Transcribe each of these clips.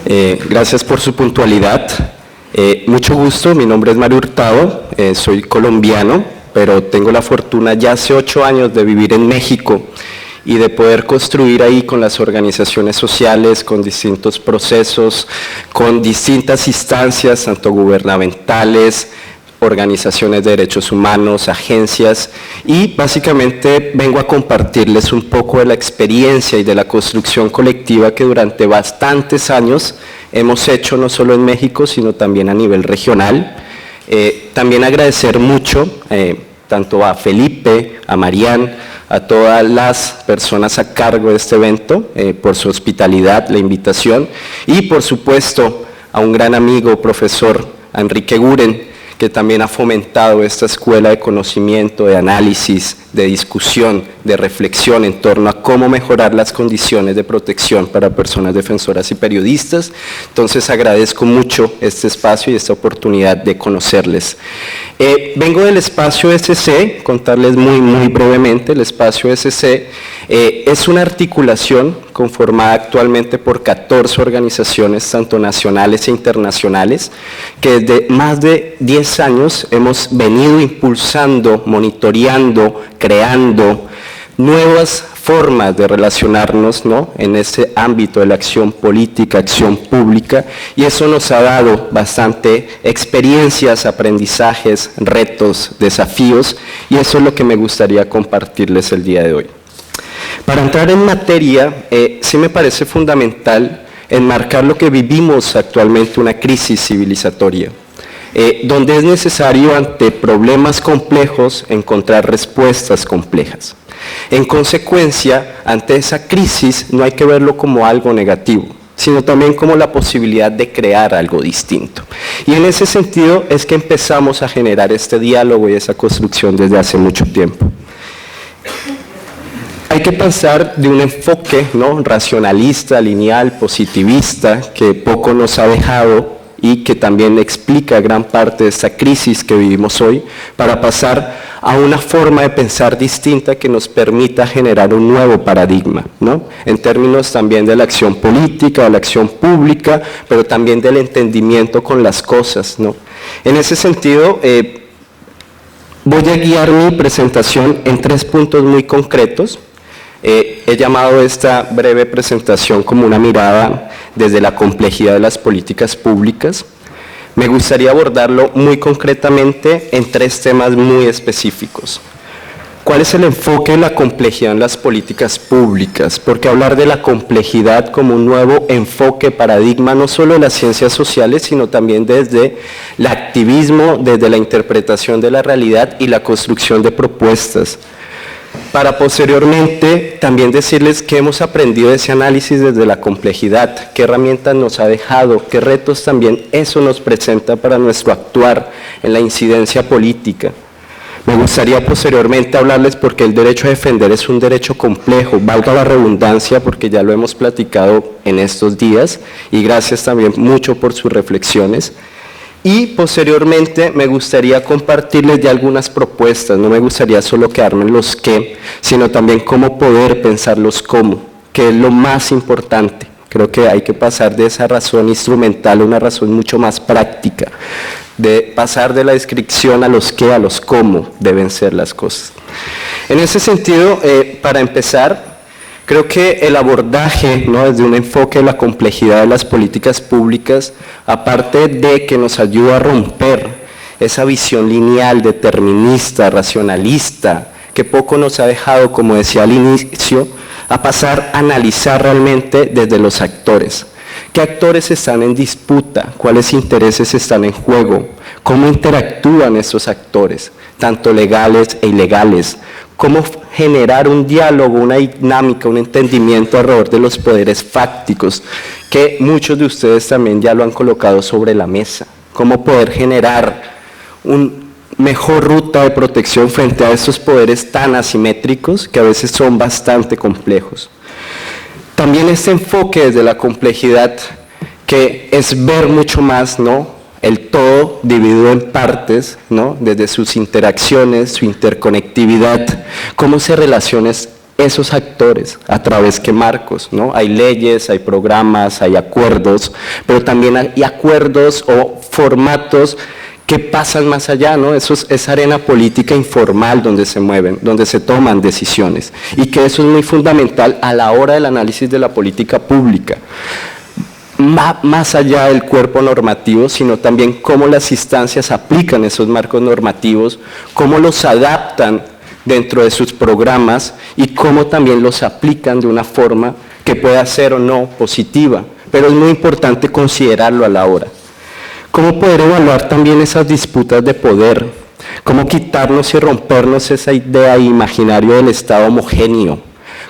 Gracias por su puntualidad. Mucho gusto, mi nombre es Mario Hurtado, soy colombiano, pero tengo la fortuna ya hace 8 años de vivir en México y de poder construir ahí con las organizaciones sociales, con distintos procesos, con distintas instancias, tanto gubernamentales, organizaciones de derechos humanos, agencias, y básicamente vengo a compartirles un poco de la experiencia y de la construcción colectiva que durante bastantes años hemos hecho no solo en México, sino también a nivel regional. También agradecer mucho tanto a Felipe, a Marian, a todas las personas a cargo de este evento por su hospitalidad, la invitación, y por supuesto a un gran amigo, profesor Enrique Guren, que también ha fomentado esta escuela de conocimiento, de análisis, de discusión, de reflexión en torno a cómo mejorar las condiciones de protección para personas defensoras y periodistas. Entonces agradezco mucho este espacio y esta oportunidad de conocerles. Vengo del espacio SC, contarles muy brevemente. El espacio SC es una articulación conformada actualmente por 14 organizaciones, tanto nacionales e internacionales, que desde más de 10 años hemos venido impulsando, monitoreando, creando nuevas formas de relacionarnos, ¿no?, en ese ámbito de la acción política, acción pública, y eso nos ha dado bastante experiencias, aprendizajes, retos, desafíos, y eso es lo que me gustaría compartirles el día de hoy. Para entrar en materia, sí me parece fundamental enmarcar lo que vivimos actualmente, una crisis civilizatoria, donde es necesario ante problemas complejos encontrar respuestas complejas. En consecuencia, ante esa crisis no hay que verlo como algo negativo, sino también como la posibilidad de crear algo distinto. Y en ese sentido es que empezamos a generar este diálogo y esa construcción desde hace mucho tiempo. Hay que pasar de un enfoque, ¿no?, racionalista, lineal, positivista, que poco nos ha dejado y que también explica gran parte de esta crisis que vivimos hoy, para pasar a una forma de pensar distinta que nos permita generar un nuevo paradigma, ¿no?, en términos también de la acción política, de la acción pública, pero también del entendimiento con las cosas, ¿no? En ese sentido, voy a guiar mi presentación en 3 puntos muy concretos. He llamado esta breve presentación como una mirada desde la complejidad de las políticas públicas. Me gustaría abordarlo muy concretamente en 3 temas muy específicos. ¿Cuál es el enfoque de la complejidad en las políticas públicas? Porque hablar de la complejidad como un nuevo enfoque, paradigma, no solo de las ciencias sociales, sino también desde el activismo, desde la interpretación de la realidad y la construcción de propuestas. Para posteriormente también decirles qué hemos aprendido de ese análisis desde la complejidad, qué herramientas nos ha dejado, qué retos también eso nos presenta para nuestro actuar en la incidencia política. Me gustaría posteriormente hablarles porque el derecho a defender es un derecho complejo, valga la redundancia porque ya lo hemos platicado en estos días, y gracias también mucho por sus reflexiones. Y posteriormente me gustaría compartirles ya algunas propuestas, no me gustaría solo quedarme en los qué, sino también cómo poder pensar los cómo, que es lo más importante. Creo que hay que pasar de esa razón instrumental a una razón mucho más práctica, de pasar de la descripción a los qué, a los cómo deben ser las cosas. En ese sentido, para empezar, creo que el abordaje, ¿no?, desde un enfoque de la complejidad de las políticas públicas, aparte de que nos ayuda a romper esa visión lineal, determinista, racionalista, que poco nos ha dejado, como decía al inicio, a pasar a analizar realmente desde los actores. ¿Qué actores están en disputa? ¿Cuáles intereses están en juego? ¿Cómo interactúan estos actores, tanto legales e ilegales? ¿Cómo generar un diálogo, una dinámica, un entendimiento alrededor de los poderes fácticos, que muchos de ustedes también ya lo han colocado sobre la mesa? ¿Cómo poder generar una mejor ruta de protección frente a estos poderes tan asimétricos que a veces son bastante complejos? También este enfoque desde la complejidad, que es ver mucho más, ¿no?, el todo dividido en partes, ¿no?, desde sus interacciones, su interconectividad, cómo se relaciona esos actores, a través de marcos, ¿no? Hay leyes, hay programas, hay acuerdos, pero también hay acuerdos o formatos que pasan más allá, ¿no? Esa arena política informal donde se mueven, donde se toman decisiones, y que eso es muy fundamental a la hora del análisis de la política pública. Más allá del cuerpo normativo, sino también cómo las instancias aplican esos marcos normativos, cómo los adaptan dentro de sus programas y cómo también los aplican de una forma que pueda ser o no positiva, pero es muy importante considerarlo a la hora. Cómo poder evaluar también esas disputas de poder, cómo quitarnos y rompernos esa idea imaginaria del Estado homogéneo,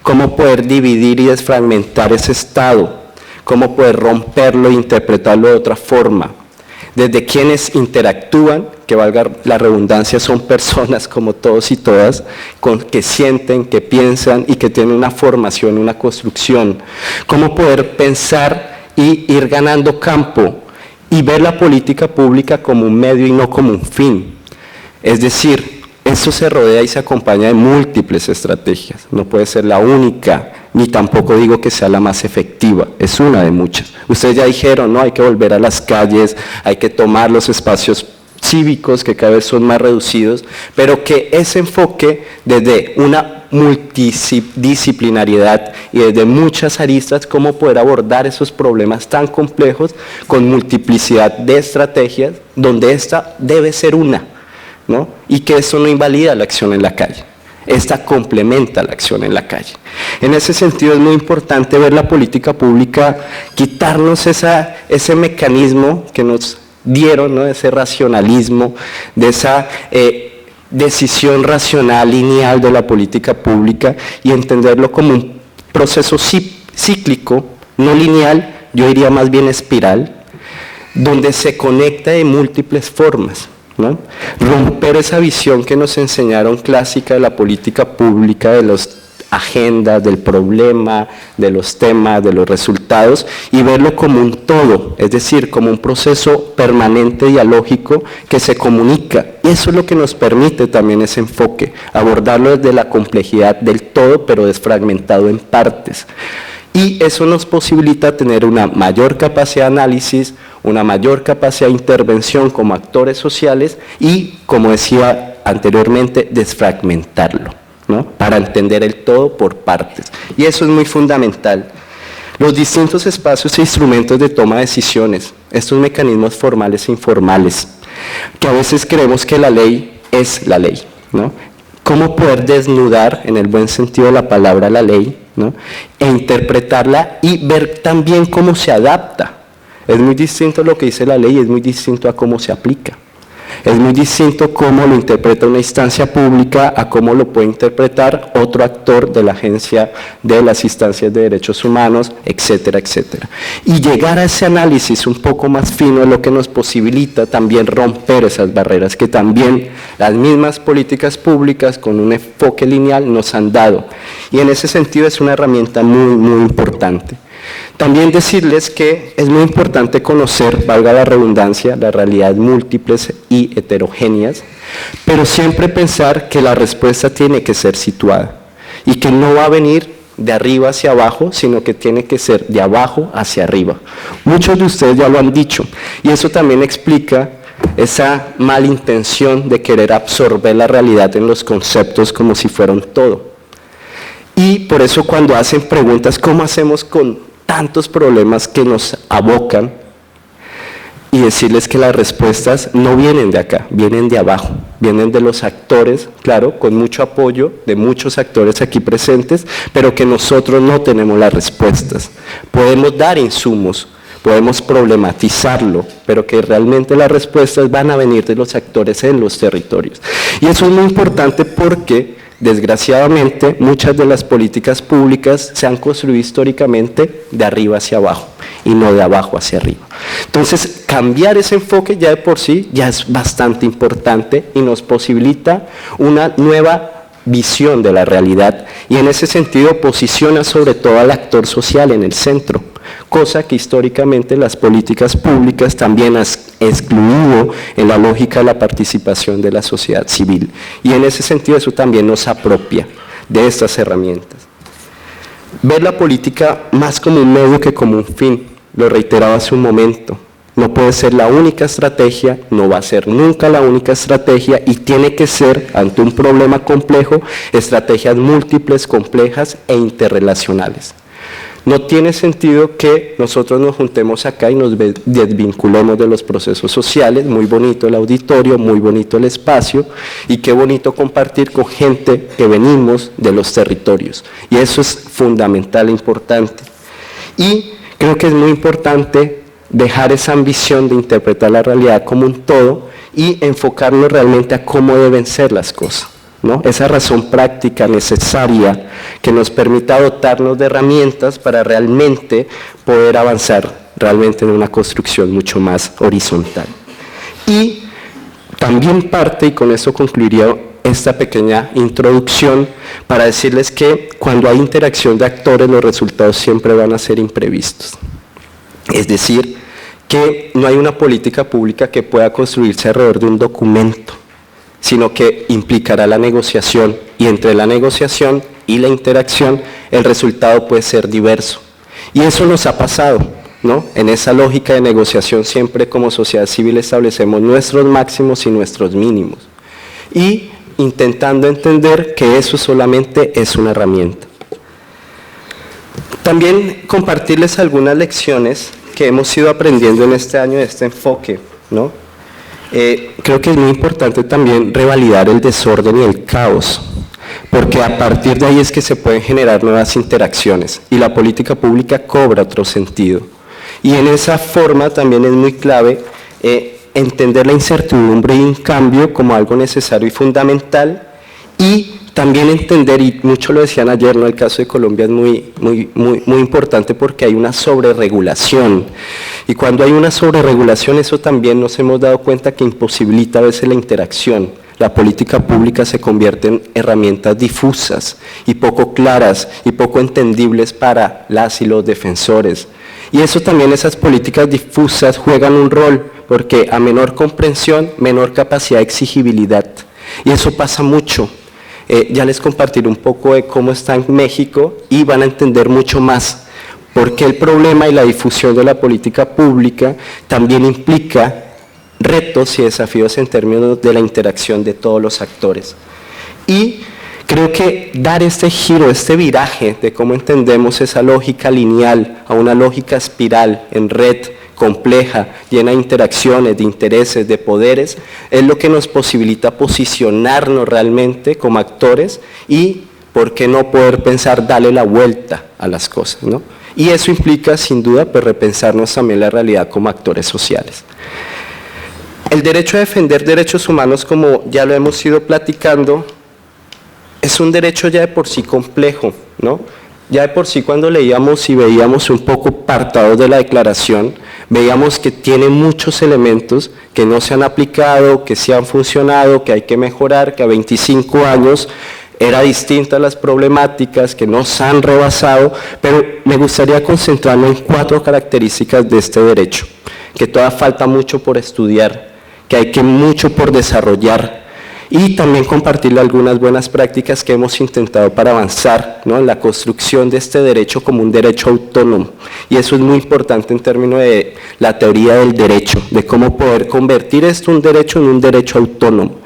cómo poder dividir y desfragmentar ese Estado, cómo poder romperlo e interpretarlo de otra forma. Desde quienes interactúan, que valga la redundancia, son personas como todos y todas, que sienten, que piensan y que tienen una formación, una construcción. Cómo poder pensar y ir ganando campo y ver la política pública como un medio y no como un fin. Es decir, eso se rodea y se acompaña de múltiples estrategias. No puede ser la única, ni tampoco digo que sea la más efectiva, es una de muchas. Ustedes ya dijeron, no, hay que volver a las calles, hay que tomar los espacios cívicos que cada vez son más reducidos, pero que ese enfoque desde una multidisciplinariedad y desde muchas aristas, cómo poder abordar esos problemas tan complejos con multiplicidad de estrategias, donde esta debe ser una, ¿no? Y que eso no invalida la acción en la calle. Esta complementa la acción en la calle. En ese sentido es muy importante ver la política pública, quitarnos ese mecanismo que nos dieron, ¿no? Ese racionalismo, de esa decisión racional, lineal de la política pública, y entenderlo como un proceso cíclico, no lineal, yo diría más bien espiral, donde se conecta de múltiples formas, ¿no? Romper esa visión que nos enseñaron clásica de la política pública, de las agendas, del problema, de los temas, de los resultados, y verlo como un todo, es decir, como un proceso permanente dialógico que se comunica. Y eso es lo que nos permite también ese enfoque, abordarlo desde la complejidad del todo, pero desfragmentado en partes. Y eso nos posibilita tener una mayor capacidad de análisis, una mayor capacidad de intervención como actores sociales y, como decía anteriormente, desfragmentarlo, ¿no? Para entender el todo por partes. Y eso es muy fundamental. Los distintos espacios e instrumentos de toma de decisiones, estos mecanismos formales e informales, que a veces creemos que la ley es la ley, ¿no? Cómo poder desnudar, en el buen sentido de la palabra, la ley, ¿no? E interpretarla y ver también cómo se adapta. Es muy distinto lo que dice la ley, es muy distinto a cómo se aplica. Es muy distinto cómo lo interpreta una instancia pública a cómo lo puede interpretar otro actor de la agencia de las instancias de derechos humanos, etcétera, etcétera. Y llegar a ese análisis un poco más fino es lo que nos posibilita también romper esas barreras que también las mismas políticas públicas con un enfoque lineal nos han dado. Y en ese sentido es una herramienta muy, muy importante. También decirles que es muy importante conocer, valga la redundancia, las realidades múltiples y heterogéneas, pero siempre pensar que la respuesta tiene que ser situada y que no va a venir de arriba hacia abajo, sino que tiene que ser de abajo hacia arriba. Muchos de ustedes ya lo han dicho, y eso también explica esa malintención de querer absorber la realidad en los conceptos como si fueran todo. Y por eso cuando hacen preguntas, ¿cómo hacemos con tantos problemas que nos abocan? Y decirles que las respuestas no vienen de acá, vienen de abajo, vienen de los actores, claro, con mucho apoyo de muchos actores aquí presentes, pero que nosotros no tenemos las respuestas. Podemos dar insumos, podemos problematizarlo, pero que realmente las respuestas van a venir de los actores en los territorios. Y eso es muy importante porque, desgraciadamente, muchas de las políticas públicas se han construido históricamente de arriba hacia abajo y no de abajo hacia arriba. Entonces, cambiar ese enfoque ya de por sí ya es bastante importante y nos posibilita una nueva visión de la realidad y en ese sentido posiciona sobre todo al actor social en el centro, cosa que históricamente las políticas públicas también han excluido en la lógica de la participación de la sociedad civil. Y en ese sentido eso también nos apropia de estas herramientas. ver la política más como un medio que como un fin, lo reiteraba hace un momento. No puede ser la única estrategia, no va a ser nunca la única estrategia y tiene que ser, ante un problema complejo, estrategias múltiples, complejas e interrelacionales. No tiene sentido que nosotros nos juntemos acá y nos desvinculemos de los procesos sociales, muy bonito el auditorio, muy bonito el espacio y qué bonito compartir con gente que venimos de los territorios. Y eso es fundamental e importante. Y creo que es muy importante dejar esa ambición de interpretar la realidad como un todo y enfocarnos realmente a cómo deben ser las cosas, ¿no? Esa razón práctica necesaria que nos permita dotarnos de herramientas para realmente poder avanzar realmente en una construcción mucho más horizontal. Y también parte, y con eso concluiría esta pequeña introducción, para decirles que cuando hay interacción de actores los resultados siempre van a ser imprevistos. Es decir, que no hay una política pública que pueda construirse alrededor de un documento, sino que implicará la negociación, y entre la negociación y la interacción el resultado puede ser diverso. Y eso nos ha pasado, ¿no? En esa lógica de negociación siempre como sociedad civil establecemos nuestros máximos y nuestros mínimos, y intentando entender que eso solamente es una herramienta. También compartirles algunas lecciones que hemos ido aprendiendo en este año de este enfoque, ¿no? Creo que es muy importante también revalidar el desorden y el caos, porque a partir de ahí es que se pueden generar nuevas interacciones y la política pública cobra otro sentido. Y en esa forma también es muy clave entender la incertidumbre y un cambio como algo necesario y fundamental, y también entender, y mucho lo decían ayer, ¿no? El caso de Colombia es muy importante porque hay una sobreregulación. Y cuando hay una sobreregulación, eso también nos hemos dado cuenta que imposibilita a veces la interacción. La política pública se convierte en herramientas difusas y poco claras y poco entendibles para las y los defensores. Y eso también, esas políticas difusas juegan un rol, porque a menor comprensión, menor capacidad de exigibilidad. Y eso pasa mucho. Ya les compartiré un poco de cómo está en México y van a entender mucho más, porque el problema y la difusión de la política pública también implica retos y desafíos en términos de la interacción de todos los actores. Y creo que dar este giro, este viraje de cómo entendemos esa lógica lineal a una lógica espiral en red, compleja, llena de interacciones, de intereses, de poderes, es lo que nos posibilita posicionarnos realmente como actores y, ¿por qué no poder pensar darle la vuelta a las cosas, ¿no? Y eso implica, sin duda, pues repensarnos también la realidad como actores sociales. El derecho a defender derechos humanos, como ya lo hemos ido platicando, es un derecho ya de por sí complejo, ¿no? Ya de por sí cuando leíamos y veíamos un poco apartados de la declaración, veíamos que tiene muchos elementos que no se han aplicado, que sí han funcionado, que hay que mejorar, que a 25 años era distinta las problemáticas, que nos han rebasado, pero me gustaría concentrarme en 4 características de este derecho, que todavía falta mucho por estudiar, que hay que mucho por desarrollar, y también compartirle algunas buenas prácticas que hemos intentado para avanzar, ¿no?, en la construcción de este derecho como un derecho autónomo. Y eso es muy importante en términos de la teoría del derecho, de cómo poder convertir esto un derecho en un derecho autónomo.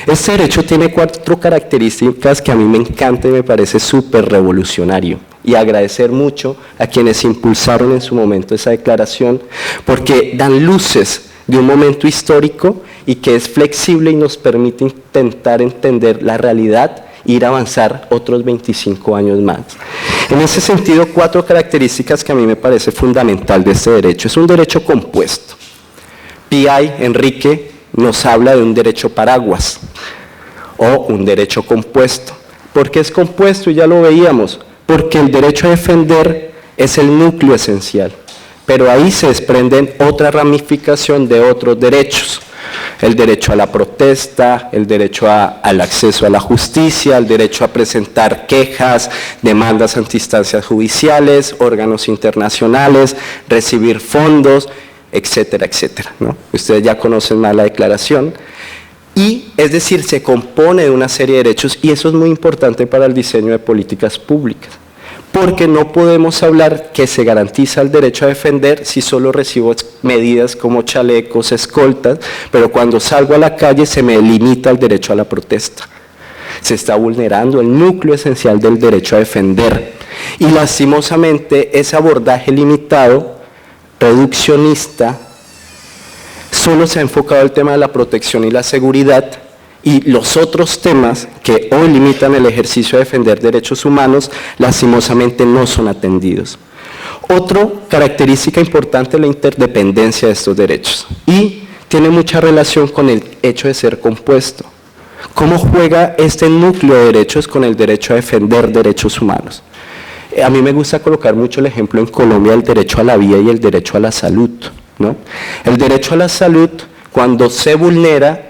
Este derecho tiene 4 características que a mí me encanta y me parece súper revolucionario. Y agradecer mucho a quienes impulsaron en su momento esa declaración, porque dan luces de un momento histórico y que es flexible y nos permite intentar entender la realidad e ir a avanzar otros 25 años más. En ese sentido, 4 características que a mí me parece fundamental de este derecho. Es un derecho compuesto. P.I. Enrique nos habla de un derecho paraguas o un derecho compuesto. ¿Por qué es compuesto? Y ya lo veíamos, porque el derecho a defender es el núcleo esencial, pero ahí se desprenden otra ramificación de otros derechos. El derecho a la protesta, el derecho al acceso a la justicia, el derecho a presentar quejas, demandas ante instancias judiciales, órganos internacionales, recibir fondos, etcétera, etcétera, ¿no? Ustedes ya conocen más la declaración. Y, es decir, se compone de una serie de derechos y eso es muy importante para el diseño de políticas públicas. porque no podemos hablar que se garantiza el derecho a defender si solo recibo medidas como chalecos, escoltas, pero cuando salgo a la calle se me limita el derecho a la protesta. Se está vulnerando el núcleo esencial del derecho a defender. Y lastimosamente ese abordaje limitado, reduccionista, solo se ha enfocado el tema de la protección y la seguridad, y los otros temas que hoy limitan el ejercicio de defender derechos humanos, lastimosamente no son atendidos. Otra característica importante es la interdependencia de estos derechos, y tiene mucha relación con el hecho de ser compuesto. ¿Cómo juega este núcleo de derechos con el derecho a defender derechos humanos? A mí me gusta colocar mucho el ejemplo en Colombia del derecho a la vida y el derecho a la salud, ¿no? El derecho a la salud, cuando se vulnera,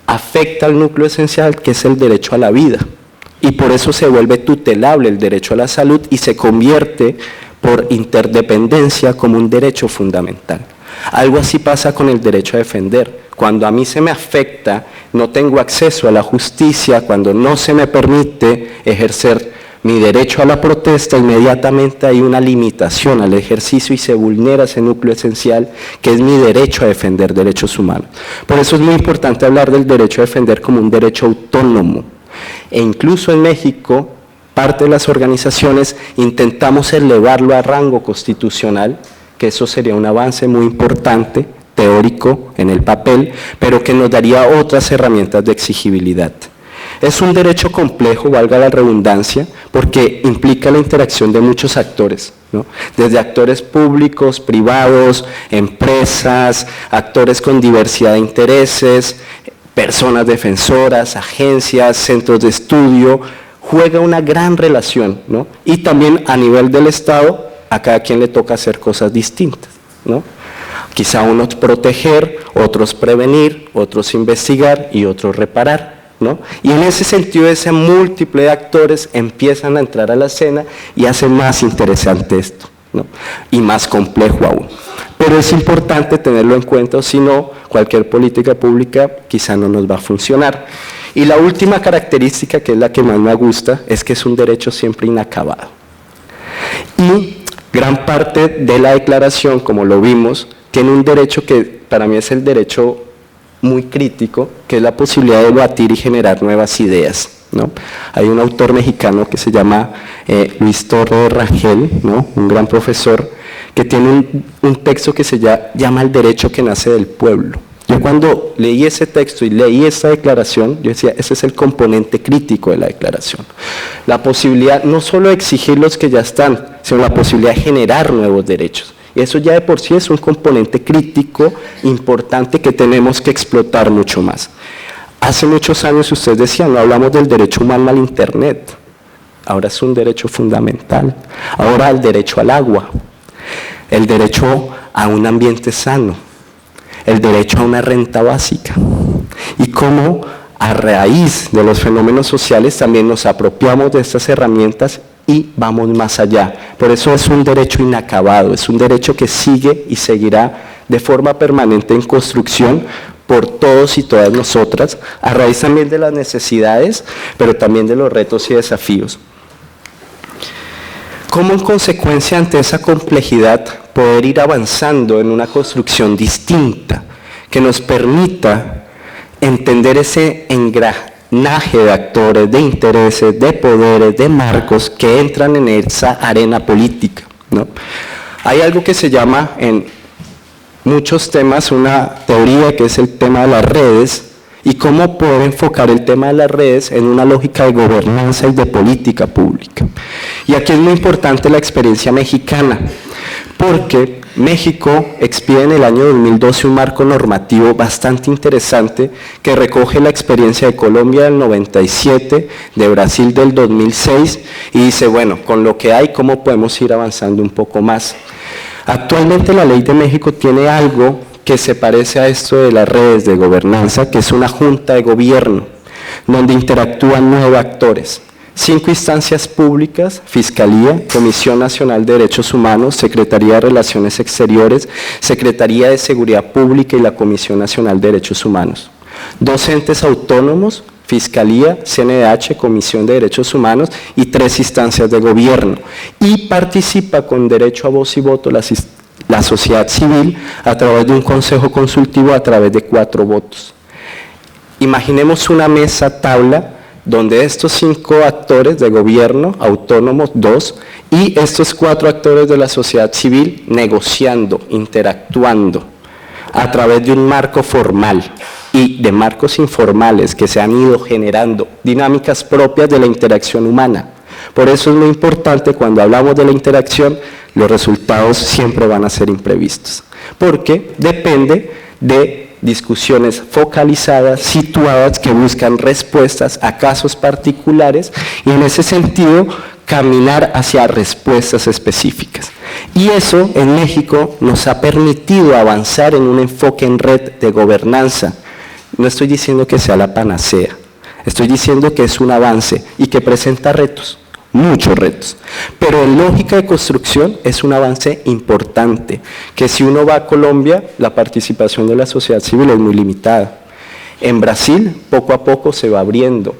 afecta al núcleo esencial, que es el derecho a la vida, y por eso se vuelve tutelable el derecho a la salud y se convierte por interdependencia como un derecho fundamental. Algo así pasa con el derecho a defender. Cuando a mí se me afecta, no tengo acceso a la justicia, cuando no se me permite ejercer mi derecho a la protesta, inmediatamente hay una limitación al ejercicio y se vulnera ese núcleo esencial que es mi derecho a defender derechos humanos. Por eso es muy importante hablar del derecho a defender como un derecho autónomo. E incluso en México, parte de las organizaciones intentamos elevarlo a rango constitucional, que eso sería un avance muy importante, teórico en el papel, pero que nos daría otras herramientas de exigibilidad. Es un derecho complejo, valga la redundancia, porque implica la interacción de muchos actores, ¿no? Desde actores públicos, privados, empresas, actores con diversidad de intereses, personas defensoras, agencias, centros de estudio, juega una gran relación, ¿no? Y también a nivel del Estado, a cada quien le toca hacer cosas distintas, ¿no? Quizá unos proteger, otros prevenir, otros investigar y otros reparar, ¿no? Y en ese sentido, ese múltiple de actores empiezan a entrar a la escena y hacen más interesante esto, ¿no? Y más complejo aún. Pero es importante tenerlo en cuenta, o si no, cualquier política pública quizá no nos va a funcionar. Y la última característica, que es la que más me gusta, es que es un derecho siempre inacabado. Y gran parte de la declaración, como lo vimos, tiene un derecho que para mí es el derecho muy crítico, que es la posibilidad de debatir y generar nuevas ideas, ¿no? Hay un autor mexicano que se llama Luis Torres Rangel, ¿no? Un gran profesor, que tiene un texto que se llama El derecho que nace del pueblo. Yo cuando leí ese texto y leí esa declaración, yo decía, ese es el componente crítico de la declaración. La posibilidad no solo de exigir los que ya están, sino la posibilidad de generar nuevos derechos. Y eso ya de por sí es un componente crítico importante que tenemos que explotar mucho más. Hace muchos años ustedes decían, no hablamos del derecho humano al Internet, ahora es un derecho fundamental. Ahora el derecho al agua, el derecho a un ambiente sano, el derecho a una renta básica. Y cómo a raíz de los fenómenos sociales también nos apropiamos de estas herramientas y vamos más allá. Por eso es un derecho inacabado, es un derecho que sigue y seguirá de forma permanente en construcción por todos y todas nosotras, a raíz también de las necesidades, pero también de los retos y desafíos. ¿Cómo en consecuencia ante esa complejidad poder ir avanzando en una construcción distinta que nos permita entender ese engranaje de actores, de intereses, de poderes, de marcos que entran en esa arena política, ¿no? Hay algo que se llama en muchos temas una teoría que es el tema de las redes y cómo poder enfocar el tema de las redes en una lógica de gobernanza y de política pública. Y aquí es muy importante la experiencia mexicana, porque México expide en el año 2012 un marco normativo bastante interesante que recoge la experiencia de Colombia del 97, de Brasil del 2006 y dice, bueno, con lo que hay, ¿cómo podemos ir avanzando un poco más? Actualmente la ley de México tiene algo que se parece a esto de las redes de gobernanza, que es una junta de gobierno, donde interactúan 9 actores. 5 instancias públicas, Fiscalía, Comisión Nacional de Derechos Humanos, Secretaría de Relaciones Exteriores, Secretaría de Seguridad Pública y la Comisión Nacional de Derechos Humanos. 2 entes autónomos, Fiscalía, CNDH, Comisión de Derechos Humanos y 3 instancias de gobierno. Y participa con derecho a voz y voto la sociedad civil a través de un consejo consultivo a través de 4 votos. Imaginemos una mesa tabla donde estos 5 actores de gobierno, autónomos 2, y estos 4 actores de la sociedad civil negociando, interactuando a través de un marco formal y de marcos informales que se han ido generando, dinámicas propias de la interacción humana. Por eso es muy importante cuando hablamos de la interacción, los resultados siempre van a ser imprevistos, porque depende de discusiones focalizadas, situadas, que buscan respuestas a casos particulares y en ese sentido caminar hacia respuestas específicas. Y eso en México nos ha permitido avanzar en un enfoque en red de gobernanza. No estoy diciendo que sea la panacea, estoy diciendo que es un avance y que presenta retos, muchos retos, pero en lógica de construcción es un avance importante, que si uno va a Colombia, la participación de la sociedad civil es muy limitada. En Brasil, poco a poco se va abriendo.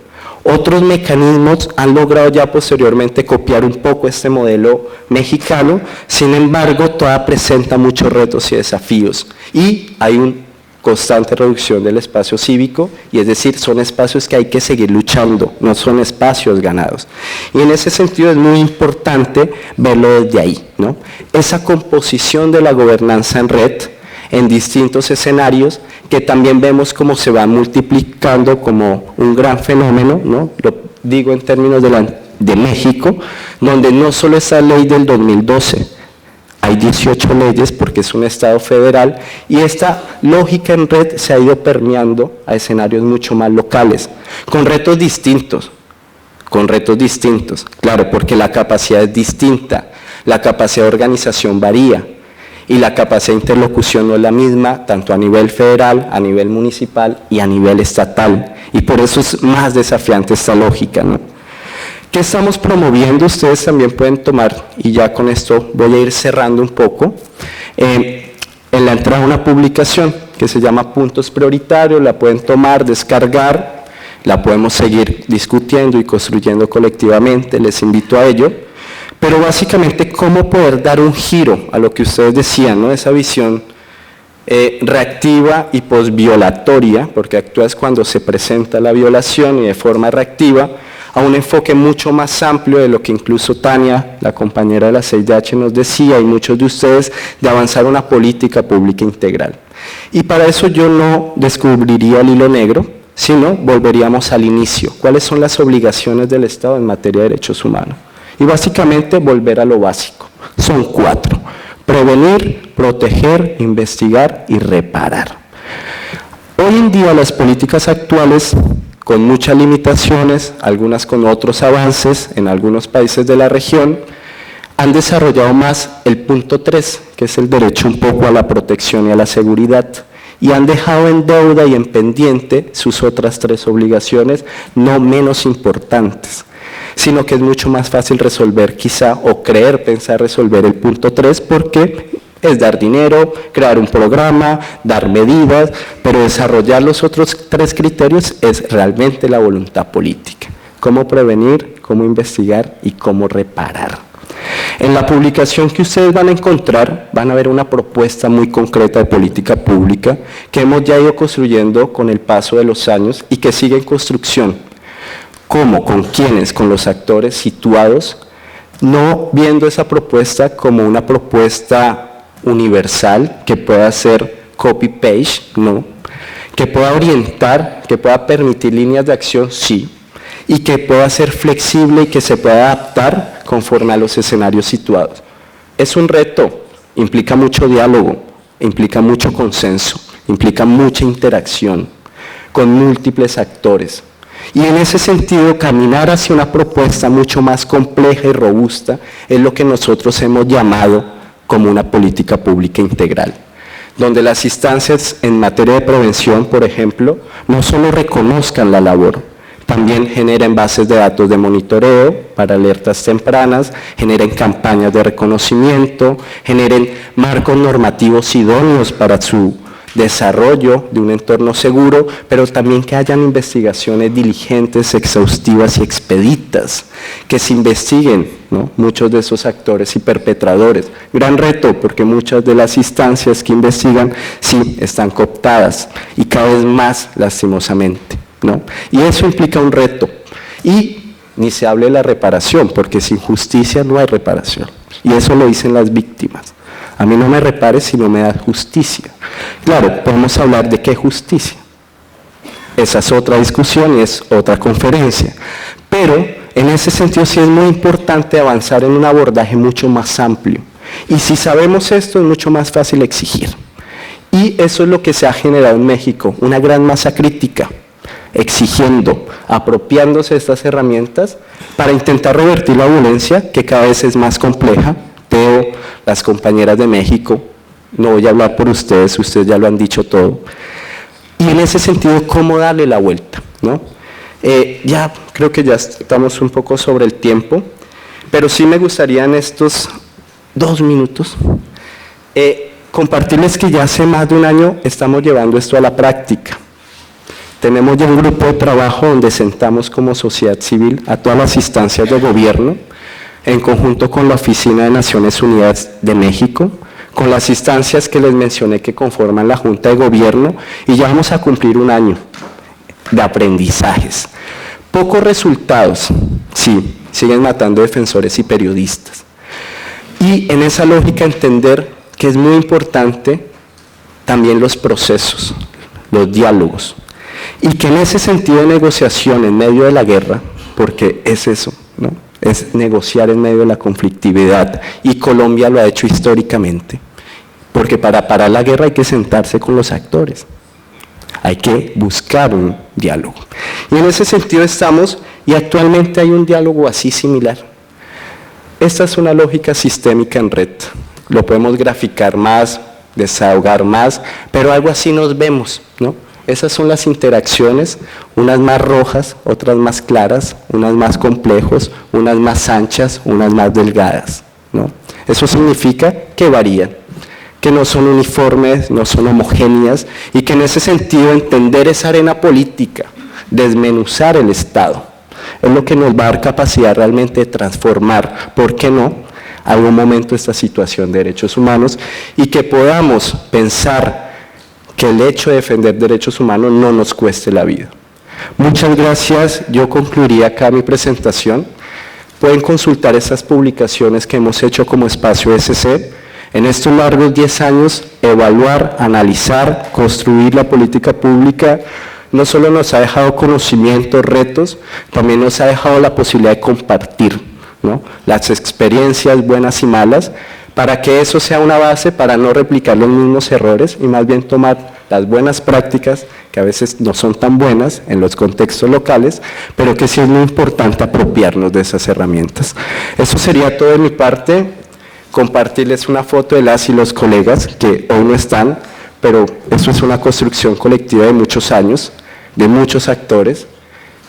Otros mecanismos han logrado ya posteriormente copiar un poco este modelo mexicano, sin embargo, todavía presenta muchos retos y desafíos, y hay un constante reducción del espacio cívico, y es decir, son espacios que hay que seguir luchando, no son espacios ganados. Y en ese sentido es muy importante verlo desde ahí, ¿no? Esa composición de la gobernanza en red, en distintos escenarios, que también vemos cómo se va multiplicando como un gran fenómeno, ¿no? Lo digo en términos de México, donde no solo esa ley del 2012, hay 18 leyes porque es un estado federal y esta lógica en red se ha ido permeando a escenarios mucho más locales, con retos distintos, claro, porque la capacidad es distinta, la capacidad de organización varía y la capacidad de interlocución no es la misma, tanto a nivel federal, a nivel municipal y a nivel estatal, y por eso es más desafiante esta lógica, ¿no? ¿Qué estamos promoviendo? Ustedes también pueden tomar, y ya con esto voy a ir cerrando un poco, en la entrada una publicación que se llama Puntos Prioritarios, la pueden tomar, descargar, la podemos seguir discutiendo y construyendo colectivamente, les invito a ello, pero básicamente cómo poder dar un giro a lo que ustedes decían, ¿no? Esa visión reactiva y posviolatoria, porque actúas cuando se presenta la violación y de forma reactiva, a un enfoque mucho más amplio de lo que incluso Tania, la compañera de la CIDH, nos decía, y muchos de ustedes, de avanzar una política pública integral. Y para eso yo no descubriría el hilo negro, sino volveríamos al inicio. ¿Cuáles son las obligaciones del Estado en materia de derechos humanos? Y básicamente volver a lo básico. Son 4. Prevenir, proteger, investigar y reparar. Hoy en día las políticas actuales, con muchas limitaciones, algunas con otros avances en algunos países de la región, han desarrollado más el punto 3, que es el derecho un poco a la protección y a la seguridad, y han dejado en deuda y en pendiente sus otras 3 obligaciones, no menos importantes, sino que es mucho más fácil resolver quizá, o pensar resolver el punto 3, porque es dar dinero, crear un programa, dar medidas, pero desarrollar los otros 3 criterios es realmente la voluntad política. Cómo prevenir, cómo investigar y cómo reparar. En la publicación que ustedes van a encontrar, van a ver una propuesta muy concreta de política pública que hemos ya ido construyendo con el paso de los años y que sigue en construcción. ¿Cómo? ¿Con quiénes? Con los actores situados, no viendo esa propuesta como una propuesta universal que pueda ser copy-paste, no, que pueda orientar, que pueda permitir líneas de acción, sí, y que pueda ser flexible y que se pueda adaptar conforme a los escenarios situados. Es un reto, implica mucho diálogo, implica mucho consenso, implica mucha interacción con múltiples actores. Y en ese sentido, caminar hacia una propuesta mucho más compleja y robusta es lo que nosotros hemos llamado como una política pública integral, donde las instancias en materia de prevención, por ejemplo, no solo reconozcan la labor, también generen bases de datos de monitoreo para alertas tempranas, generen campañas de reconocimiento, generen marcos normativos idóneos para su desarrollo de un entorno seguro, pero también que hayan investigaciones diligentes, exhaustivas y expeditas, que se investiguen, ¿no?, muchos de esos actores y perpetradores. Gran reto, porque muchas de las instancias que investigan sí están cooptadas y cada vez más lastimosamente, ¿no? Y eso implica un reto. Y ni se hable de la reparación, porque sin justicia no hay reparación. Y eso lo dicen las víctimas. A mí no me repares si no me das justicia. Claro, podemos hablar de qué justicia. Esa es otra discusión y es otra conferencia. Pero en ese sentido sí es muy importante avanzar en un abordaje mucho más amplio. Y si sabemos esto, es mucho más fácil exigir. Y eso es lo que se ha generado en México, una gran masa crítica, exigiendo, apropiándose de estas herramientas para intentar revertir la violencia, que cada vez es más compleja. Veo las compañeras de México, no voy a hablar por ustedes ya lo han dicho todo. Y en ese sentido, ¿cómo darle la vuelta?, ¿no? Ya creo que ya estamos un poco sobre el tiempo, pero sí me gustaría en estos 2 minutos compartirles que ya hace más de un año estamos llevando esto a la práctica. Tenemos ya un grupo de trabajo donde sentamos como sociedad civil a todas las instancias de gobierno, en conjunto con la Oficina de Naciones Unidas de México, con las instancias que les mencioné que conforman la Junta de Gobierno, y ya vamos a cumplir un año de aprendizajes. Pocos resultados, sí, siguen matando defensores y periodistas. Y en esa lógica entender que es muy importante también los procesos, los diálogos, y que en ese sentido de negociación en medio de la guerra, porque es eso, ¿no?, es negociar en medio de la conflictividad, y Colombia lo ha hecho históricamente, porque para parar la guerra hay que sentarse con los actores, hay que buscar un diálogo. Y en ese sentido estamos, y actualmente hay un diálogo así similar. Esta es una lógica sistémica en red, lo podemos graficar más, desahogar más, pero algo así nos vemos, ¿no? Esas son las interacciones, unas más rojas, otras más claras, unas más complejos, unas más anchas, unas más delgadas, ¿no? Eso significa que varían, que no son uniformes, no son homogéneas, y que en ese sentido entender esa arena política, desmenuzar el Estado, es lo que nos va a dar capacidad realmente de transformar, ¿por qué no?, algún momento esta situación de derechos humanos, y que podamos pensar que el hecho de defender derechos humanos no nos cueste la vida. Muchas gracias, yo concluiría acá mi presentación. Pueden consultar estas publicaciones que hemos hecho como Espacio SC. En estos largos 10 años, evaluar, analizar, construir la política pública, no solo nos ha dejado conocimientos, retos, también nos ha dejado la posibilidad de compartir, ¿no?, las experiencias buenas y malas, para que eso sea una base para no replicar los mismos errores y más bien tomar las buenas prácticas, que a veces no son tan buenas en los contextos locales, pero que sí es muy importante apropiarnos de esas herramientas. Eso sería todo de mi parte, compartirles una foto de las y los colegas que hoy no están, pero eso es una construcción colectiva de muchos años, de muchos actores,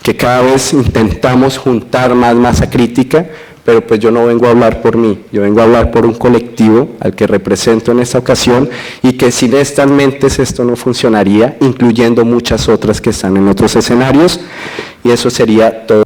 que cada vez intentamos juntar más masa crítica, pero pues yo no vengo a hablar por mí, yo vengo a hablar por un colectivo al que represento en esta ocasión, y que sin estas mentes esto no funcionaría, incluyendo muchas otras que están en otros escenarios, y eso sería todo.